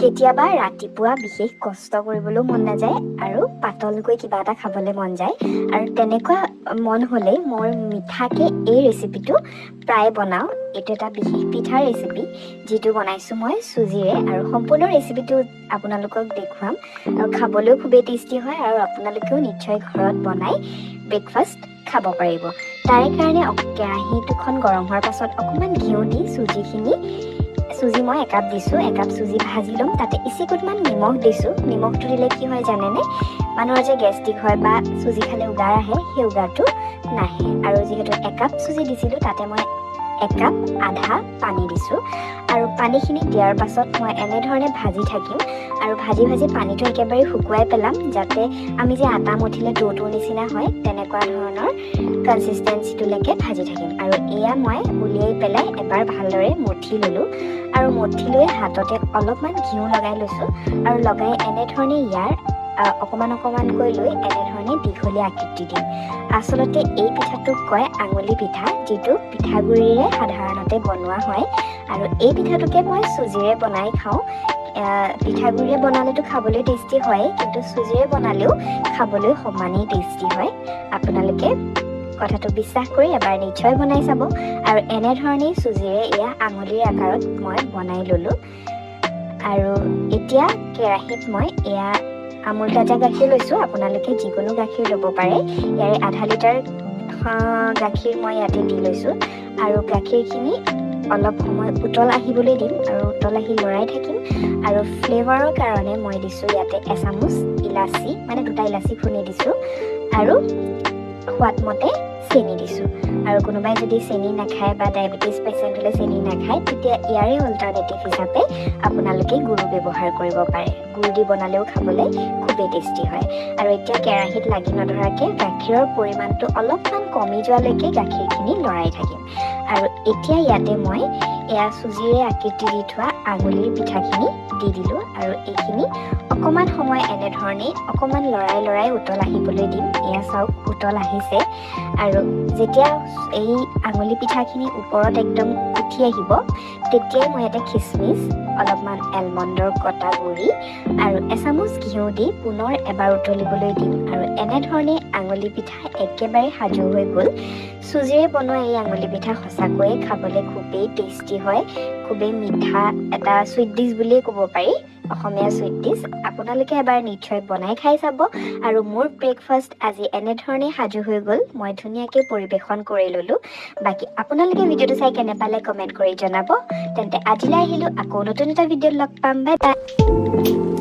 কেতিয়াবা ৰাতিপুৱা বিশেষ কষ্ট কৰিবলৈ মন নাযায় আৰু পাতলকৈ কিবা এটা খাবলৈ মন যায় আৰু তেনেকুৱা মন হ'লেই মই মিঠাকৈ এই ৰেচিপিটো প্ৰায় বনাওঁ। এইটো এটা বিশেষ পিঠাৰ ৰেচিপি যিটো বনাইছোঁ মই চুজিৰে আৰু সম্পূৰ্ণ ৰেচিপিটো আপোনালোকক দেখুৱাম আৰু খাবলৈও খুবেই টেষ্টি হয় আৰু আপোনালোকেও নিশ্চয় ঘৰত বনাই ব্ৰেকফাষ্ট খাব পাৰিব। তাৰে কাৰণে কেৰাহী দুখন গৰম হোৱাৰ পাছত অকণমান ঘিউ দি চুজি মই একাপ দিছোঁ, একাপ চুজি ভাজি ল'ম। তাতে ইচিকুটমান নিমখ দিছোঁ। নিমখটো দিলে কি হয় জানেনে, মানুহৰ যে গেষ্ট্ৰিক হয় বা চুজি খালে উগাৰ আহে, সেই উগাৰটো নাহে। আৰু যিহেতু একাপ চুজি দিছিলোঁ তাতে মই একাপ আধা পানী দিছোঁ আৰু পানীখিনি দিয়াৰ পাছত মই এনেধৰণে ভাজি থাকিম আৰু ভাজি পানীটো একেবাৰে শুকুৱাই পেলাম, যাতে আমি যে আটা মঠিলে ডোটোৰ নিচিনা হয় তেনেকুৱা ধৰণৰ কনচিষ্টেঞ্চিটোলৈকে ভাজি থাকিম। আৰু এয়া মই উলিয়াই পেলাই এবাৰ ভালদৰে মঠি ল'লোঁ আৰু মঠি লৈ হাততে অলপমান ঘিউ লগাই লৈছোঁ আৰু লগাই এনেধৰণে ইয়াৰ অকণমানকৈ লৈ এনেধৰণে দীঘলীয়া আকৃতি দিম। আচলতে এই পিঠাটোক কয় আঙুলি পিঠা, যিটো পিঠাগুড়িৰে সাধাৰণতে বনোৱা হয় আৰু এই পিঠাটোকে মই চুজিৰে বনাই খাওঁ। পিঠাগুড়িৰে বনালেতো খাবলৈ টেষ্টি হয়, কিন্তু চুজিৰে বনালেও খাবলৈ সমানেই টেষ্টি হয়। আপোনালোকে কথাটো বিশ্বাস কৰি এবাৰ নিশ্চয় বনাই চাব। আৰু এনেধৰণেই চুজিৰে এয়া আঙুলিৰ আকাৰত মই বনাই ল'লোঁ। আৰু এতিয়া কেৰাহীত মই এয়া আমুল তাজা গাখীৰ লৈছোঁ। আপোনালোকে যিকোনো গাখীৰ ল'ব পাৰে। ইয়াৰে আধা লিটাৰ গাখীৰ মই ইয়াতে দি লৈছোঁ আৰু গাখীৰখিনি অলপ সময় উতল আহিবলৈ দিম আৰু উতল আহি লৰাই থাকিম। আৰু ফ্লেভাৰৰ কাৰণে মই দিছোঁ ইয়াতে এচামুচ ইলাচি, মানে 2টা ইলাচি খুন্দি দিছোঁ আৰু সোৱাদমতে চেনি দিছোঁ। আৰু কোনোবাই যদি চেনি নাখায় বা ডায়েবেটিছ পেচেণ্ট হ'লে চেনি নাখায়, তেতিয়া ইয়াৰে অল্টাৰনেটিভ হিচাপে আপোনালোকে গুড় ব্যৱহাৰ কৰিব পাৰে। গুড় দি বনালেও খাবলৈ খুবেই টেষ্টি হয়। আৰু এতিয়া কেৰাহীত লাগি নধৰাকৈ গাখীৰৰ পৰিমাণটো অলপমান কমি যোৱালৈকে গাখীৰখিনি লৰাই থাকিম। আৰু এতিয়া ইয়াতে মই এয়া চুজিৰে আকৃতি দি থোৱা আঙুলিৰ পিঠাখিনি দি দিলোঁ আৰু এইখিনি অকণমান সময় এনেধৰণেই অকণমান লৰাই উতল আহিবলৈ দিম। এয়া চাওক উতল আহিছে আৰু যেতিয়া এই আঙুলি পিঠাখিনি ওপৰত একদম উঠি আহিব, তেতিয়াই মই ইয়াতে খিচমিচ, অলপমান এলমণ্ডৰ কটা গুড়ি আৰু এচামুচ ঘিউ দি পুনৰ এবাৰ উতলিবলৈ দিম। আৰু এনেধৰণে আঙুলি পিঠা একেবাৰে সাজু হৈ গ'ল। চুজিৰে বনোৱা এই আঙুলি পিঠা সঁচাকৈয়ে খাবলৈ খুবেই টেষ্টি হয়। খুবেই মিঠা এটা চুইট ডিছ বুলিয়ে ক'ব পাৰি, অসমীয়া চুইট ডিছ। আপোনালোকে এবাৰ নিশ্চয় বনাই খাই চাব। আৰু মোৰ ব্ৰেকফাষ্ট আজি এনেধৰণে সাজু হৈ গ'ল। মই ধুনীয়াকৈ পৰিৱেশন কৰি ল'লোঁ। বাকী আপোনালোকে ভিডিঅ'টো চাই কেনে পালে কমেণ্ট কৰি জনাব। তেন্তে আজিলৈ আহিলোঁ, আকৌ নতুন এটা ভিডিঅ'ত লগ পাম। Bye bye.